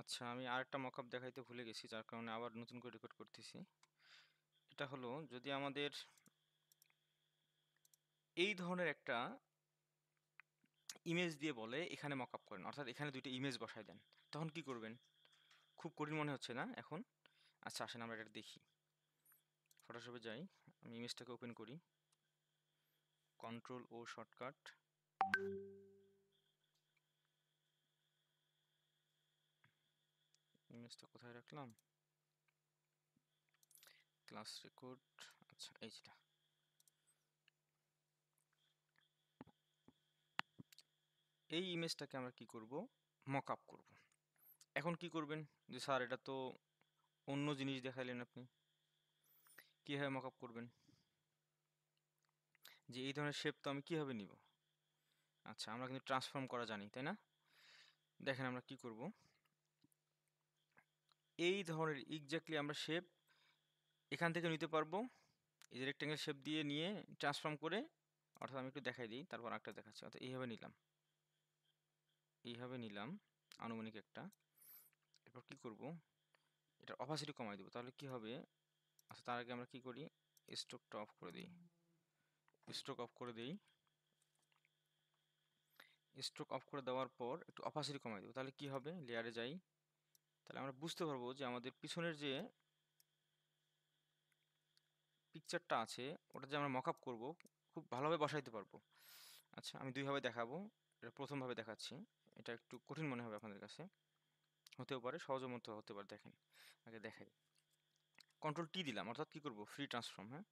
আচ্ছা, আমি আরেকটা মকআপ দেখাইতে ভুলে গেছি, যার কারণে আবার নতুন করে রেকর্ড করতেছি। এটা হলো, যদি আমাদের এই ধরনের একটা ইমেজ দিয়ে বলে এখানে মকআপ করেন, অর্থাৎ এখানে দুইটা ইমেজ বসায় দেন, তখন কি করবেন? খুব কঠিন মনে হচ্ছে না এখন? আচ্ছা, আসেন আমরা এটা দেখি। ফটোশপে যাই, আমি ইমেজটাকে ওপেন করি, কন্ট্রোল ও শর্টকাট। ইমেজটা কোথায় রাখলাম? Class record. আচ্ছা, এই যেটা। এই ইমেজটাকে আমরা কি করব? মকআপ করব। এখন কি করবেন? যে স্যার, এটা তো অন্য জিনিস দেখাইলেন আপনি, কিভাবে মকআপ করবেন? যে এই ধরনের শেপ তো আমি কিভাবে নিব? আচ্ছা, আমরা কিন্তু ট্রান্সফর্ম করা জানি, তাই না? দেখেন আমরা কি করব। এই ধরনের এক্স্যাক্টলি আমরা শেপ এখান থেকে নিতে পারবো। এই যে রেক্টেঙ্গেল শেপ দিয়ে নিয়ে ট্রান্সফর্ম করে, অর্থাৎ আমি একটু দেখাই দিই, তারপর একটা দেখাচ্ছি। অর্থাৎ এইভাবে নিলাম, এইভাবে নিলাম আনুমানিক একটা। এরপর কি করব? এটার অপাসিটি কমাই দেবো, তাহলে কি হবে? আচ্ছা, তার আগে আমরা কি করি? স্ট্রোকটা অফ করে দিই। স্ট্রোক অফ করে দিই। স্ট্রোক অফ করে দেওয়ার পর একটু অপাসিটি কমাই দেবো, তাহলে কি হবে? লেয়ারে যাই, তাহলে আমরা বুঝতে পারবো যে আমাদের পিছনের যে পিকচারটা আছে, ওটা যে আমরা মকআপ করব, খুব ভালোভাবে বসাইতে পারবো। আচ্ছা, আমি দুইভাবে দেখাবো। এটা প্রথমভাবে দেখাচ্ছি। এটা একটু কঠিন মনে হবে আপনাদের কাছে, হতেও পারে সহজের মতো হতে পারে। দেখেন, আগে দেখাই। কন্ট্রোল টি দিলাম, অর্থাৎ কি করব? ফ্রি ট্রান্সফর্ম, হ্যাঁ।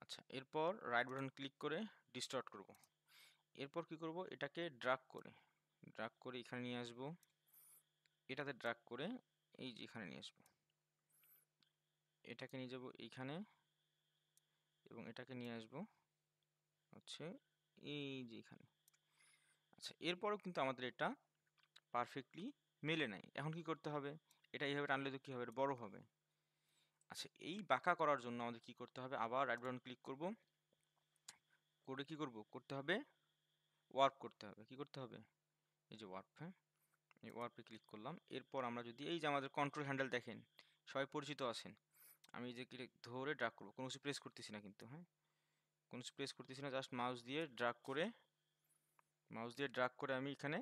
আচ্ছা, এরপর রাইট বাটন ক্লিক করে ডিস্টর্ট করব। এরপর কি করব? এটাকে ড্রাগ করে এখানে নিয়ে আসবো। এটাতে ড্রাগ করে এই যে এখানে নিয়ে আসবো। এটাকে নিয়ে যাব এইখানে, এবং এটাকে নিয়ে আসবো হচ্ছে এই যে এখানে। আচ্ছা, এরপরও কিন্তু আমাদের এটা পারফেক্টলি মেলে নাই। এখন কি করতে হবে? এটা এইভাবে টানলে তো কি হবে? এটা বড় হবে। আচ্ছা, এই বাঁকা করার জন্য আমাদের কি করতে হবে? আবার রাইট বাটন ক্লিক করব, করে কি করব? করতে হবে ওয়ার্প করতে হবে। কি করতে হবে? এই যে ওয়ার্প, হ্যাঁ। এই ওয়ার্পে ক্লিক করলাম। এরপর আমরা যদি এই যে আমাদের কন্ট্রোল হ্যান্ডেল দেখেন, সবাই পরিচিত আছেন। আমি এই যে ক্লিক ধরে ড্রাগ করবো, কোনো কিছু প্রেস করতেছি না কিন্তু, হ্যাঁ। কোনো কিছু প্রেস করতেছি না, জাস্ট মাউস দিয়ে ড্রাগ করে আমি এখানে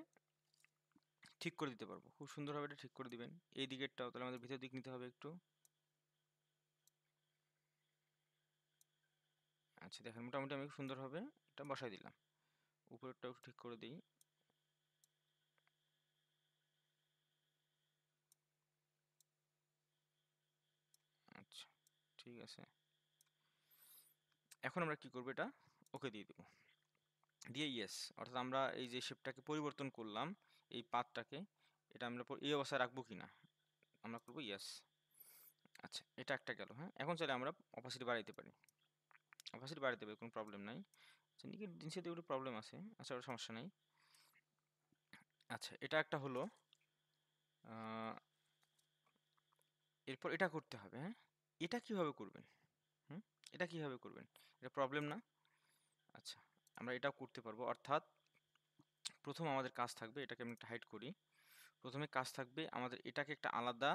ঠিক করে দিতে পারবো। খুব সুন্দরভাবে এটা ঠিক করে দিবেন। এই দিকেরটাও তাহলে আমাদের ভিতর দিক নিতে হবে একটু। আচ্ছা, দেখেন মোটামুটি আমি সুন্দরভাবে এটা বসাই দিলাম। উপরেরটাও একটু ঠিক করে দিই। আচ্ছা, ঠিক আছে। এখন আমরা কি করবো? এটা ওকে দিয়ে দেবো, দিয়ে ইয়েস। অর্থাৎ আমরা এই যে শেপটাকে পরিবর্তন করলাম, এই পাথটাকে, এটা আমরা এই অবস্থায় রাখবো কিনা আমরা করবো ইয়েস। আচ্ছা, এটা একটা গেল, হ্যাঁ। এখন চাইলে আমরা অপাসিটি বাড়াইতে পারি। অপাসিটি বাড়াইতে পারি, কোনো প্রবলেম নাই। আচ্ছা, নিচে দিয়ে একটু প্রবলেম আছে। আচ্ছা, ওটা সমস্যা নাই। আচ্ছা, এটা একটা হলো। এরপর এটা করতে হবে, হ্যাঁ। এটা কিভাবে করবেন? হুম, এটা কিভাবে করবেন? এটা প্রবলেম না? আচ্ছা, আমরা এটাও করতে পারবো। অর্থাৎ প্রথম আমাদের কাজ থাকবে, এটাকে আমি একটা হাইড করি। প্রথমে কাজ থাকবে আমাদের এটাকে একটা আলাদা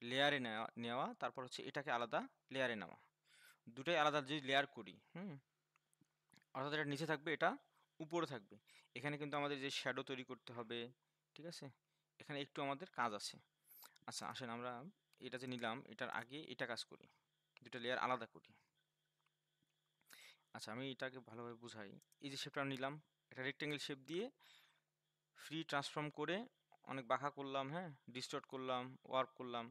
লেয়ারে নেওয়া নেওয়া, তারপর হচ্ছে এটাকে আলাদা লেয়ারে নেওয়া। দুটাই আলাদা যদি লেয়ার করি, অর্থাৎ এটা নিচে থাকবে, এটা উপরে থাকবে। এখানে কিন্তু আমাদের যে শ্যাডো তৈরি করতে হবে, ঠিক আছে। এখানে একটু আমাদের কাজ আছে। আচ্ছা, আসেন আমরা এটা যে নিলাম, এটার আগে এটা কাজ করি, দুটা লেয়ার আলাদা করি। আচ্ছা, আমি এটাকে ভালোভাবে বুঝাই। এই যে শেপটা নিলাম, এটা রেক্টেঙ্গেল শেপ দিয়ে ফ্রি ট্রান্সফর্ম করে অনেক বাঁকা করলাম, হ্যাঁ, ডিস্টর্ট করলাম, ওয়ার্প করলাম।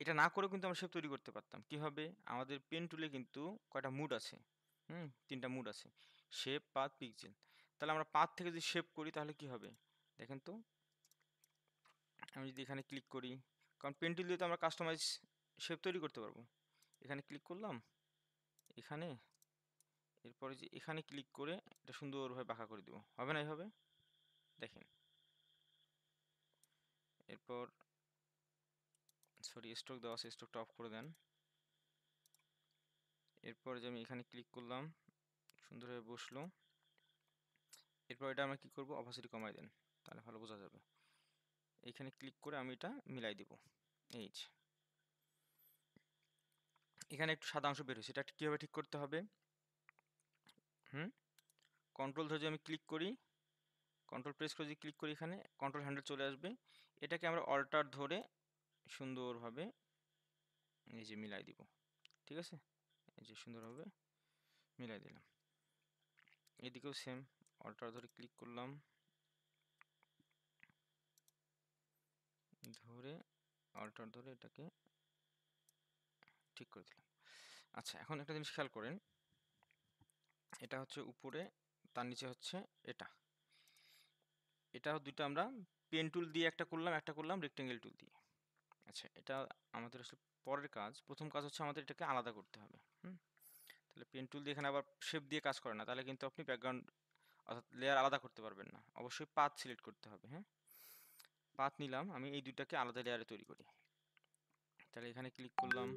এটা না করেও কিন্তু আমরা শেপ তৈরি করতে পারতাম। কি হবে? আমাদের পেন টুলে কিন্তু কয়টা মুড আছে? তিনটা মুড আছে, শেপ, পাথ, পিক্সেল। তাহলে আমরা পাথ থেকে যদি শেপ করি, তাহলে কি হবে? দেখেন তো, আমি যদি এখানে ক্লিক করি, কারণ পেন টুল দিয়ে তো আমরা কাস্টমাইজ শেপ তৈরি করতে পারবো। এখানে ক্লিক করলাম, এখানে, এরপরে যে এখানে ক্লিক করে এটা সুন্দরভাবে বাঁকা করে দেবো। হবে না এইভাবে? দেখেন। এরপর সরি, স্ট্রোক দেওয়া আছে, স্ট্রোকটা অফ করে দেন। এরপর যে আমি এখানে ক্লিক করলাম, সুন্দরভাবে বসলো। এরপর এটা আমরা কি করব? অপাসিটি কমাই দেন, তাহলে ভালো বোঝা যাবে। এইখানে ক্লিক করে আমি এটা মিলাই দিব। এই যে এখানে একটু সাদা অংশ বের হয়েছে, এটা কীভাবে ঠিক করতে হবে? কন্ট্রোল ধরে যদি আমি ক্লিক করি, কন্ট্রোল প্রেস করে যদি ক্লিক করি, এখানে কন্ট্রোল হ্যান্ডেল চলে আসবে। এটাকে আমরা অল্টার ধরে সুন্দরভাবে এই যে মিলাই দিব। ঠিক আছে, এই যে সুন্দরভাবে মিলাই দিলাম। এদিকেও সেম, অল্টার ধরে ক্লিক করলাম, ধরে অল্টার ধরে এটাকে ঠিক করে দিলাম। আচ্ছা, এখন একটা জিনিস খেয়াল করেন, এটা হচ্ছে উপরে, তার নিচে হচ্ছে এটা। এটা দুটো আমরা পেন টুল দিয়ে একটা করলাম রেক্টেঙ্গেল টুল দিয়ে। আচ্ছা, এটা আমাদের আসলে পরের কাজ। প্রথম কাজ হচ্ছে আমাদের এটাকে আলাদা করতে হবে। তাহলে পেন টুল দিয়ে এখানে আবার শেপ দিয়ে কাজ করে না, তাহলে কিন্তু আপনি ব্যাকগ্রাউন্ড অর্থাৎ লেয়ার আলাদা করতে পারবেন না। অবশ্যই পাথ সিলেক্ট করতে হবে। পাথ নিলাম, আমি এই দুইটাকে আলাদা লেয়ারে তৈরি করি। তাহলে এখানে ক্লিক করলাম,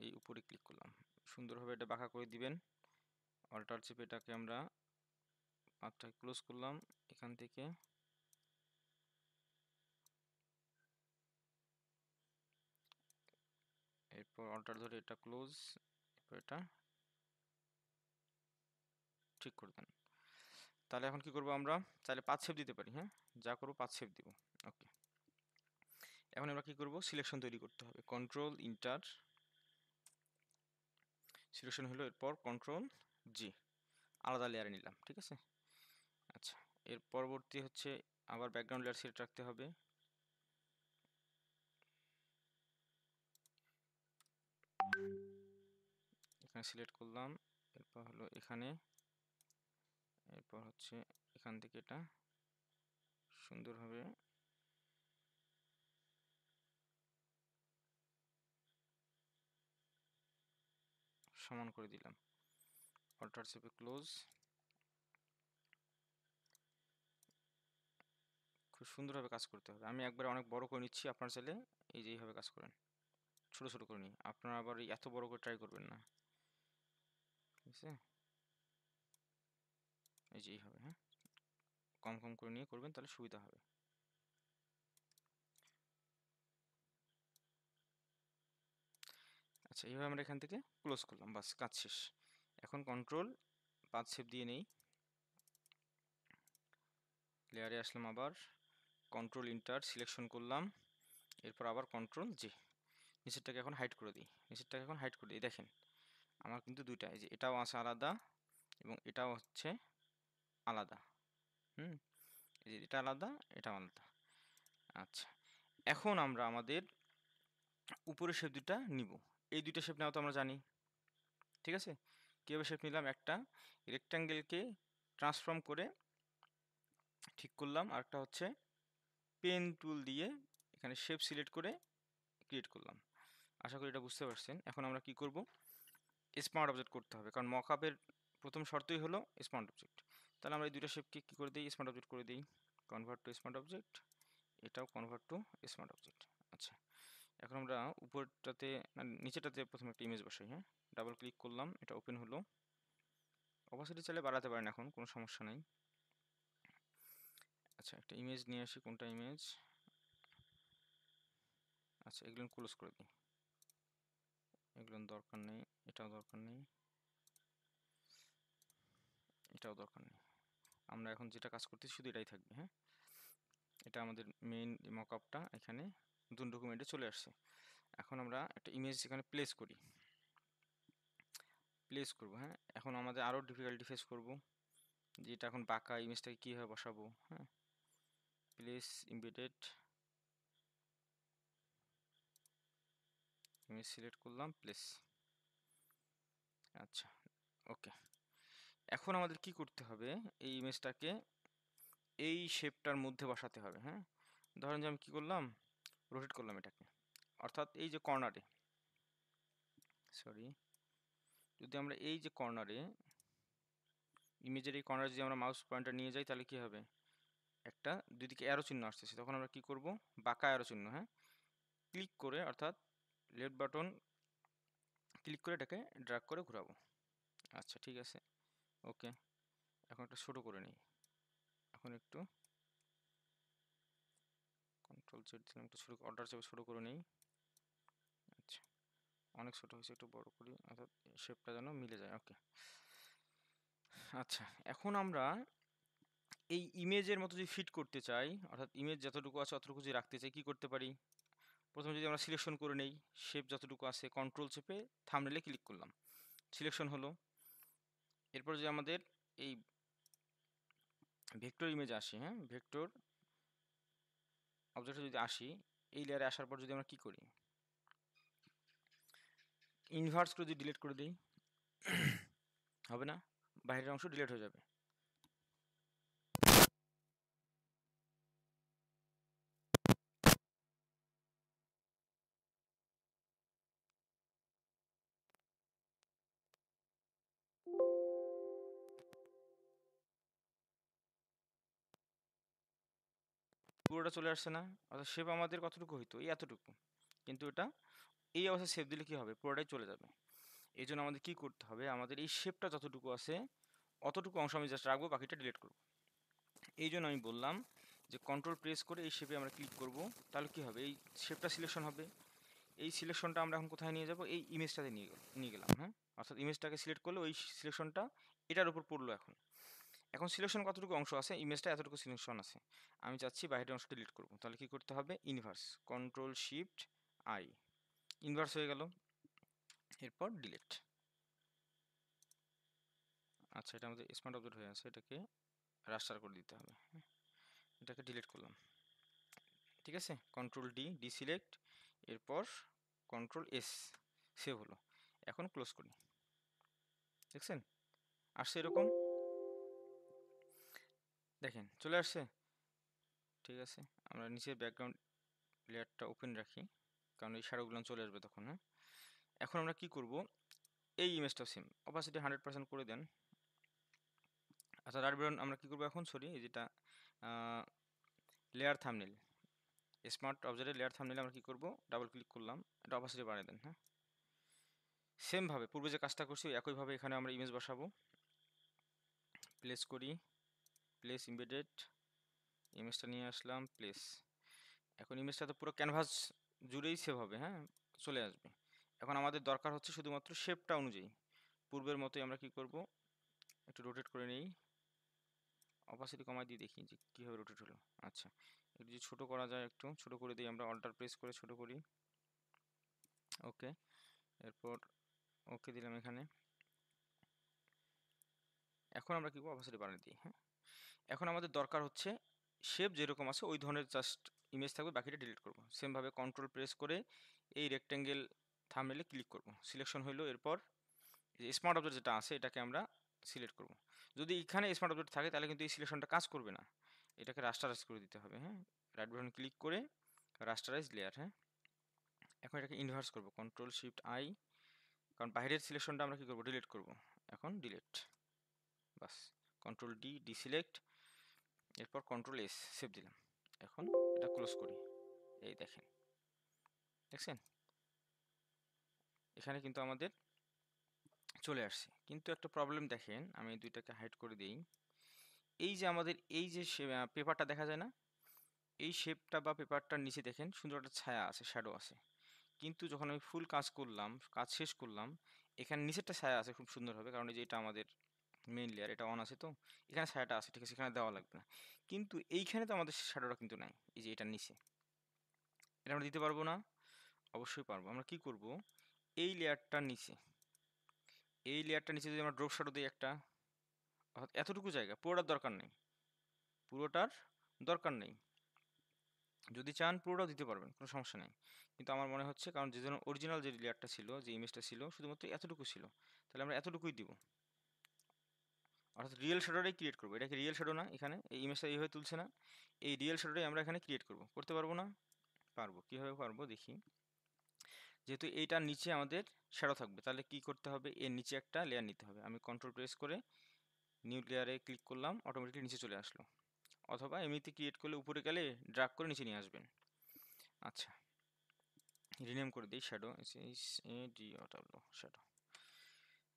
এই উপরে ক্লিক করলাম, সুন্দরভাবে এটা বাঁকা করে দিবেন। অল্টার চেপে এটাকে আমরা পাথটা ক্লোজ করলাম এখান থেকে। এরপর অল্টার ধরে এটা ক্লোজ, এরপর এটা ঠিক করে দেন। তাহলে এখন কি করব, আমরা চাইলে পাথ শেপ দিতে পারি। যা করবো পাথ শেপ দিব। ওকে, এখন আমরা কি করব, সিলেকশন তৈরি করতে হবে। কন্ট্রোল ইন্টার, সিলেকশন হলো, এরপর কন্ট্রোল জি, আলাদা লেয়ারে নিলাম। ঠিক আছে। আচ্ছা, এর পরবর্তী হচ্ছে আবার ব্যাকগ্রাউন্ড লেয়ার সিলেক্ট রাখতে হবে। এখানে সিলেক্ট করলাম, এরপর হলো এখানে, এরপর হচ্ছে এখান থেকে এটা সুন্দরভাবে সমান করে দিলাম। অল্টার চেপে ক্লোজ, খুব সুন্দরভাবে কাজ করতে হবে। আমি একবারে অনেক বড় করে নিচ্ছি, আপনার চাইলে এই যে এইভাবে কাজ করেন, ছোট ছোট করে নিই। আপনারা আবার এত বড় করে ট্রাই করবেন না। ঠিক আছে, এই যে এইভাবে কম কম করে নিয়ে করবেন, তাহলে সুবিধা হবে। আচ্ছা, এইভাবে আমরা এখান থেকে ক্লোজ করলাম, বাস কাজ শেষ। এখন কন্ট্রোল পাথ শেপ দিয়ে নেই, লেয়ারে আসলাম, আবার কন্ট্রোল ইন্টার সিলেকশন করলাম, এরপর আবার কন্ট্রোল জি, নিচেরটাকে এখন হাইড করে দিই। নিচেরটাকে এখন হাইড করে দিই। দেখেন আমার কিন্তু দুইটা, এই যে এটাও আছে আলাদা এবং এটাও হচ্ছে আলাদা। এই যে এটা আলাদা, এটাও আলাদা। আচ্ছা, এখন আমরা আমাদের উপরের শেপ দুটা নিব। এই দুইটা শেপ নেওয়া তো আমরা জানি। ঠিক আছে, কীভাবে শেপ নিলাম, একটা রেক্ট্যাঙ্গেলকে ট্রান্সফর্ম করে ঠিক করলাম, আর একটা হচ্ছে পেন টুল দিয়ে এখানে শেপ সিলেক্ট করে ক্রিয়েট করলাম। আশা করি এটা বুঝতে পারছেন। এখন আমরা কি করব, স্মার্ট অবজেক্ট করতে হবে, কারণ মকআপের প্রথম শর্তই হলো স্মার্ট অবজেক্ট। তাহলে আমরা এই দুটো শেপকে কী করে দিই, স্মার্ট অবজেক্ট করে দিই। কনভার্ট টু স্মার্ট অবজেক্ট, এটাও কনভার্ট টু স্মার্ট অবজেক্ট। আচ্ছা, এখন আমরা উপরটাতে নিচেটাতে প্রথমে একটা ইমেজ বসাই। ডাবল ক্লিক করলাম, এটা ওপেন হলো। অপাসিটি চাইলে বাড়াতে পারেন, এখন কোনো সমস্যা নেই। আচ্ছা, একটা ইমেজ নিয়ে আসি, কোনটা ইমেজ, আচ্ছা এগুলো ক্লোজ করে দিই, এগুলো দরকার নেই, এটাও দরকার নেই, এটাও দরকার নেই। আমরা এখন যেটা কাজ করতেছি শুধু এটাই থাকবে। এটা আমাদের মেইন মকআপটা এখানে নতুন ডকুমেন্টে চলে আসছে। এখন আমরা একটা ইমেজ এখানে প্লেস করব। এখন আমাদের আরও ডিফিকাল্টি ফেস করব, যে এটা এখন বাঁকা ইমেজটাকে কীভাবে বসাবো। প্লেস ইমবেডেড ইমেজ সিলেক্ট করলাম, প্লেস। আচ্ছা, ওকে, এখন আমাদের কি করতে হবে, এই ইমেজটাকে এই শেপটার মধ্যে বসাতে হবে। ধরেন যে আমি কি করলাম, রোটেট করলাম এটাকে, অর্থাৎ এই যে কর্নারে, যদি আমরা এই যে কর্নারে, ইমেজের এই কর্নারে যদি আমরা মাউস পয়েন্টার নিয়ে যাই, তাহলে কি হবে, একটা দুই দিকে অ্যারো চিহ্ন আসতেছে। তখন আমরা কি করব, বাঁকা অ্যারো চিহ্ন ক্লিক করে, অর্থাৎ লেফট বাটন ক্লিক করে এটাকে ড্র্যাগ করে ঘোরাবো। আচ্ছা, ঠিক আছে, ওকে। এখন একটা ছোটো করে নিই, এখন একটু কন্ট্রোল জেড দিলাম, একটু ছোট অর্ডার চেপে ছোট করে নেই। আচ্ছা, অনেক ছোট হয়েছে, একটু বড় করি, অর্থাৎ শেপটা যেন মিলে যায়। ওকে, আচ্ছা এখন আমরা এই ইমেজের মতো যদি ফিট করতে চাই, অর্থাৎ ইমেজ যতটুকু আছে অতটুকু যদি রাখতে চাই, কি করতে পারি? প্রথমে যদি আমরা সিলেকশন করে নেই, শেপ যতটুকু আছে কন্ট্রোল চেপে থাম্বনেলে ক্লিক করলাম, সিলেকশন হলো। এরপর যদি আমাদের এই ভেক্টর ইমেজ আসি, হ্যাঁ ভেক্টর অবজেক্টে যদি আসি, এই লেয়ারে আসার পর যদি আমরা কি করি, ইনভার্স করে যদি ডিলিট করে দিই, হবে না, বাইরের অংশ ডিলিট হয়ে যাবে। পুরোটা চলে আসছে না, অর্থাৎ শেপ আমাদের কতটুকু হইতো, এই এতটুকু, কিন্তু এটা এই অবস্থায় সেভ দিলে কি হবে, পুরোটাই চলে যাবে। এই জন্য আমাদের কি করতে হবে, আমাদের এই শেপটা যতটুকু আছে অতটুকু অংশ আমি জাস্ট রাখবো, বাকিটা ডিলিট করবো। এই জন্য আমি বললাম যে কন্ট্রোল প্রেস করে এই শেপে আমরা ক্লিক করব, তাহলে কি হবে, এই শেপটা সিলেকশন হবে। এই সিলেকশনটা আমরা এখন কোথায় নিয়ে যাব, এই ইমেজটাতে নিয়ে গেলাম, হ্যাঁ অর্থাৎ ইমেজটাকে সিলেক্ট করলে ওই সিলেকশনটা এটার উপর পড়লো। এখন এখন সিলেকশন কতটুকু অংশ আছে, ইমেজটা এতটুকু সিলেকশন আছে, আমি চাচ্ছি বাইরের অংশ ডিলিট করবো, তাহলে কি করতে হবে, inverse, control shift I, inverse হয়ে গেল। এরপর ডিলিট। আচ্ছা, এটা আমাদের স্মার্ট অবজেক্ট হয়ে আছে, এটাকে রাস্টার করে দিতে হবে, এটাকে ডিলিট করলাম। ঠিক আছে, কন্ট্রোল ডি, ডিসিলেক্ট, এরপর কন্ট্রোল এস, সেভ হলো। এখন ক্লোজ করি, দেখছেন আসছে এরকম, দেখেন চলে আসছে। ঠিক আছে, আমরা নিচে ব্যাকগ্রাউন্ড লেয়ারটা ওপেন রাখি, কারণ এই শ্যাডোগুলো চলে আসবে তখন। হ্যাঁ, এখন আমরা কি করব, এই ইমেজটা সেম অপাসিটি 100% করে দেন। আচ্ছা তারপর আমরা কি করবো এখন, সরি এই যেটা লেয়ার থাম্বনেল, স্মার্ট অবজেক্টের লেয়ার থাম্বনেলে আমরা কি করব, ডাবল ক্লিক করলাম, এটা অপাসিটি বাড়িয়ে দেন। হ্যাঁ, সেম ভাবে পূর্বে যে কাজটা করছি একইভাবে এখানে আমরা ইমেজ বসাবো, প্লেস করি, প্লেস ইমবেডেড, ইমেজটা নিয়ে আসলাম, প্লেস। এখন ইমেজটা তো পুরো ক্যানভাস জুড়েই সেভ হবে, হ্যাঁ চলে আসবে। এখন আমাদের দরকার হচ্ছে শুধুমাত্র শেপটা অনুযায়ী, পূর্বের মতোই আমরা কি করব, একটু রোটেট করে নেই, অপাসিটি কমাই দিয়ে দেখি যে কীভাবে রোটেট হলো। আচ্ছা, একটু যদি ছোটো করা যায়, একটু ছোটো করে দিই, আমরা অল্টার প্রেস করে ছোটো করি, ওকে, এরপর ওকে দিলাম এখানে। এখন আমরা কি করবো, অপাসিটি বাড়িয়ে দিই। হ্যাঁ, এখন আমাদের দরকার হচ্ছে শেপ যেরকম আছে ওই ধরনের জাস্ট ইমেজ থাকবে, বাকিটা ডিলিট করবো। সেমভাবে কন্ট্রোল প্রেস করে এই রেক্টেঙ্গেল থাম্বনেলে ক্লিক করব, সিলেকশন হইলো। এরপর যে স্মার্ট অবজেক্ট যেটা আছে এটাকে আমরা সিলেক্ট করব। যদি এখানে স্মার্ট অবজেক্ট থাকে তাহলে কিন্তু এই সিলেকশনটা কাজ করবে না, এটাকে রাস্টারাইজ করে দিতে হবে। হ্যাঁ, রাইট বাটন ক্লিক করে রাস্টারাইজ লেয়ার। হ্যাঁ, এখন এটাকে ইনভার্স করব, কন্ট্রোল শিফট আই, কারণ বাইরের সিলেকশনটা আমরা কি করব, ডিলিট করব। এখন ডিলিট, বাস, কন্ট্রোল ডি, ডিসিলেক্ট, এরপর কন্ট্রোল এস, সেভ দিলাম। এখন এটা ক্লোজ করি, এই দেখেন, দেখছেন এখানে কিন্তু আমাদের চলে আসছে। কিন্তু একটা প্রবলেম দেখেন, আমি দুইটাকে হাইড করে দিই। এই যে আমাদের এই যে পেপারটা দেখা যায় না, এই শেপটা বা পেপারটার নিচে দেখেন সুন্দর একটা ছায়া আছে, শ্যাডো আছে। কিন্তু যখন আমি ফুল কাজ করলাম, কাজ শেষ করলাম, এখানে নিচেরটা ছায়া আছে খুব সুন্দর হবে, কারণ এই যে এটা আমাদের মেইন লেয়ার, এটা অন আছে, তো এখানে ছায়াটা আছে, ঠিক আছে, এখানে দেওয়া লাগবে না। কিন্তু এইখানে তো আমাদের শ্যাডোটা কিন্তু নাই, এই যে এটার নিচে, এটা আমরা দিতে পারবো না, অবশ্যই পারবো। আমরা কি করব, এই লেয়ারটার নিচে, এই লেয়ারটার নিচে যদি আমরা ড্রপ শ্যাডো দিই একটা, অর্থাৎ এতটুকু জায়গা, পুরোটার দরকার নেই, পুরোটার দরকার নেই, যদি চান পুরোটাও দিতে পারবেন, কোনো সমস্যা নেই। কিন্তু আমার মনে হচ্ছে, কারণ যে জন্য অরিজিনাল যে লেয়ারটা ছিল, যে ইমেজটা ছিল শুধুমাত্র এতটুকু ছিল, তাহলে আমরা এতটুকুই দিব, অর্থাৎ রিয়েল শ্যাডোটাই ক্রিয়েট করবো। এটা কি রিয়েল শ্যাডো না, এখানে এই ইমেজটা এইভাবে তুলছে না, এই রিয়েল শ্যাডোটাই আমরা এখানে ক্রিয়েট করব। করতে পারবো না, পারবো। কীভাবে পারবো দেখি, যেহেতু এইটার নিচে আমাদের শ্যাডো থাকবে, তাহলে কি করতে হবে, এর নিচে একটা লেয়ার নিতে হবে। আমি কন্ট্রোল প্রেস করে নিউ লেয়ারে ক্লিক করলাম, অটোমেটিকলি নিচে চলে আসলো, অথবা এমনিতে ক্রিয়েট করলে উপরে গেলে ড্র্যাগ করে নিচে নিয়ে আসবেন। আচ্ছা, রিনেম করে দিই, শ্যাডো, শ্যাডো।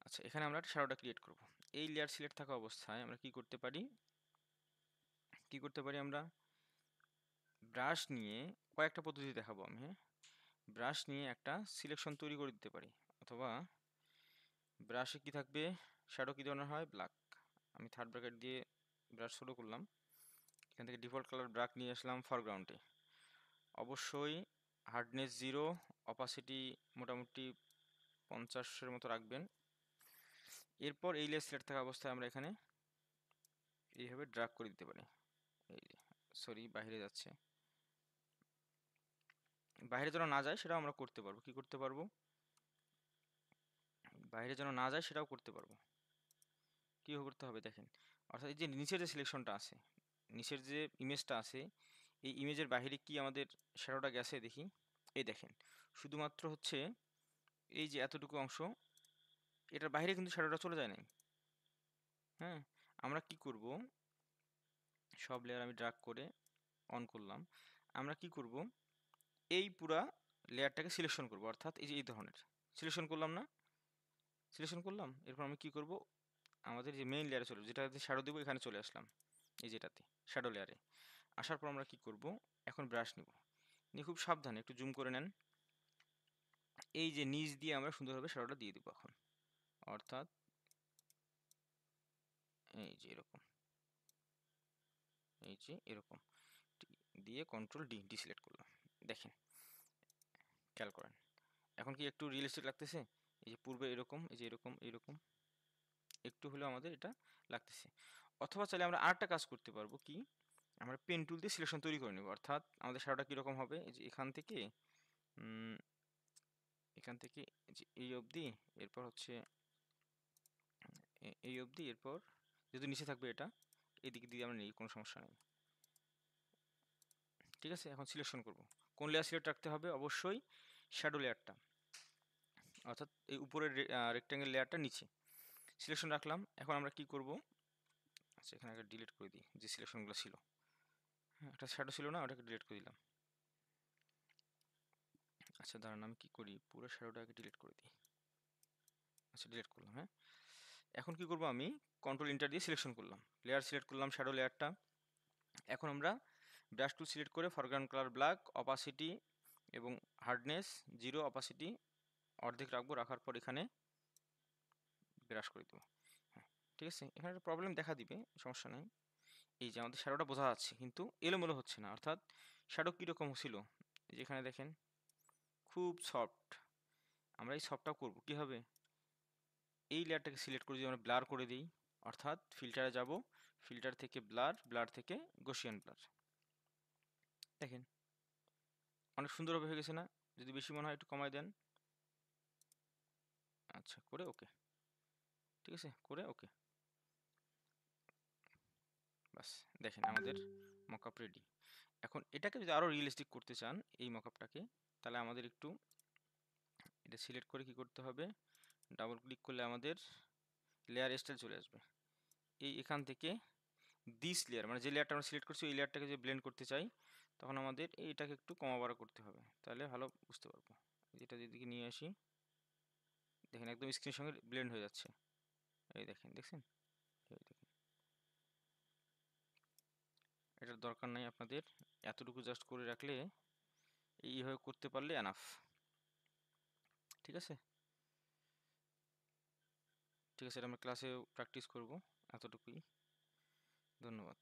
আচ্ছা, এখানে আমরা একটা শ্যাডোটা ক্রিয়েট করব। এই লেয়ার সিলেক্ট থাকা অবস্থায় আমরা কি করতে পারি, আমরা ব্রাশ নিয়ে কয়েকটা পদ্ধতি দেখাবো আমি, হ্যাঁ। ব্রাশ নিয়ে একটা সিলেকশন তৈরি করে দিতে পারি, অথবা ব্রাশে কি থাকবে, শ্যাডো কি ধরনের হয়, ব্ল্যাক। আমি থার্ড ব্র্যাকেট দিয়ে ব্রাশ শুরু করলাম, এখান থেকে ডিফল্ট কালার ব্ল্যাক নিয়ে আসলাম ফরগ্রাউন্ডে। অবশ্যই হার্ডনেস 0, অপাসিটি মোটামুটি 50-এর মতো রাখবেন। এরপর এই লেয়ার সিলেক্ট থাকা অবস্থায় আমরা এখানে এইভাবে ড্র্যাগ করে দিতে পারি। এই যে, সরি বাইরে যাচ্ছে, বাইরে যেন না যায় সেটাও আমরা করতে পারবো। কি করতে পারবো, বাইরে যেন না যায় সেটাও করতে পারবো। কীভাবে করতে হবে দেখেন, অর্থাৎ এই যে নিচের যে সিলেকশনটা আছে, নিচের যে ইমেজটা আছে, এই ইমেজের বাইরে কি আমাদের শ্যাডোটা গেছে দেখি। এই দেখেন, শুধুমাত্র হচ্ছে এই যে এতটুকু অংশ, এটার বাইরে কিন্তু শ্যাডোটা চলে যায় নাই। হ্যাঁ, আমরা কি করব, সব লেয়ার আমি ড্র্যাগ করে অন করলাম। আমরা কি করব, এই পুরা লেয়ারটাকে সিলেকশন করব, অর্থাৎ এই যে এই ধরনের সিলেকশন করলাম না, সিলেকশন করলাম। এরপর আমি কি করব, আমাদের যে মেইন লেয়ারে চলে, যেটাতে শ্যাডো দেবো, এখানে চলে আসলাম, এই যেটাতে শ্যাডো লেয়ারে আসার পর আমরা কি করব, এখন ব্রাশ নিব, নিয়ে খুব সাবধানে একটু জুম করে নেন। এই যে নিচ দিয়ে আমরা সুন্দরভাবে শ্যাডোটা দিয়ে দিব এখন, অর্থাৎ এই যে এরকম, এই যে এরকম দিয়ে কন্ট্রোল ডি ডিসিলেক্ট করলাম। দেখেন, খেয়াল করেন এখন কি একটু রিয়েলিস্টিক লাগতেছে, এই যে পূর্বে এরকম, এই যে এরকম এরকম একটু হলেও আমাদের এটা লাগতেছে। অথবা চাইলে আমরা আরেকটা কাজ করতে পারবো, কি, আমরা পেন টুল দিয়ে সিলেকশন তৈরি করে নেব। অর্থাৎ আমাদের শ্যাডোটা কীরকম হবে, এই যে এখান থেকে এখান থেকে যে এই অবধি, এরপর হচ্ছে এই অবধি, এরপর যেহেতু নিচে থাকবে এটা, এদিকে দিয়ে আমরা নেই, কোনো সমস্যা নেই। ঠিক আছে, এখন সিলেকশন করব, কোন লেয়ার সিলেক্ট রাখতে হবে, অবশ্যই শ্যাডো লেয়ারটা, অর্থাৎ এই উপরের রেক্ট্যাঙ্গেল লেয়ারটা নিচে সিলেকশন রাখলাম। এখন আমরা কি করব, আচ্ছা এখানে একটা ডিলিট করে দিই, যে সিলেকশনগুলো ছিল, হ্যাঁ একটা শ্যাডো ছিল না, ওটাকে ডিলিট করে দিলাম। আচ্ছা দাঁড়ান, আমি কি করি, পুরো শ্যাডোটাকে ডিলিট করে দিই। আচ্ছা ডিলিট করলাম, হ্যাঁ। এখন কি করব, আমি কন্ট্রোল ইন্টার দিয়ে সিলেকশন করলাম, লেয়ার সিলেক্ট করলাম শ্যাডো লেয়ারটা। এখন আমরা ব্রাশ টুল সিলেক্ট করে ফরগ্রাউন্ড কালার ব্ল্যাক, অপাসিটি এবং হার্ডনেস 0, অপাসিটি অর্ধেক রাখবো, রাখার পর এখানে ব্রাশ করে দেবো। হ্যাঁ ঠিক আছে, এখানে একটা প্রবলেম দেখা দিবে, সমস্যা নেই। এই যে আমাদের শ্যাডোটা বোঝা যাচ্ছে কিন্তু এলোমেলো হচ্ছে না, অর্থাৎ শ্যাডো কীরকম ছিল, যেখানে দেখেন খুব সফট। আমরা এই সফটটাও করবো কীভাবে, এই লেয়ারটাকে সিলেক্ট করে যদি আমরা ব্লার করে দিই, অর্থাৎ ফিল্টারে যাব, ফিল্টার থেকে ব্লার, ব্লার থেকে গসিয়ান ব্লার, দেখেন অনেক সুন্দরভাবে হয়ে গেছে না। যদি বেশি মনে হয় একটু কমায় দেন, আচ্ছা করে ওকে, ঠিক আছে করে ওকে, বাস দেখেন আমাদের মকআপ রেডি। এখন এটাকে যদি আরও রিয়েলিস্টিক করতে চান এই মকআপটাকে, তাহলে আমাদের একটু এটা সিলেক্ট করে কি করতে হবে, ডাবল ক্লিক করলে আমাদের লেয়ার স্টাইল চলে আসবে। এই এখান থেকে দিস লেয়ার, মানে যে লেয়ারটা আমরা সিলেক্ট করছি ওই লেয়ারটাকে যে ব্লেন্ড করতে চাই, তখন আমাদের এইটাকে একটু কমা বাড়া করতে হবে, তাহলে ভালো বুঝতে পারবো। যেটা যেদিকে নিয়ে আসি, দেখেন একদম স্ক্রিনের সঙ্গে ব্লেন্ড হয়ে যাচ্ছে, এই দেখেন, দেখছেন, এই দেখেন। এটার দরকার নাই আপনাদের, এতটুকু জাস্ট করে রাখলে, এইভাবে করতে পারলে এনাফ। ঠিক আছে, ঠিক আছে, এটা আমরা ক্লাসে প্র্যাকটিস করব, এতটুকুই, ধন্যবাদ।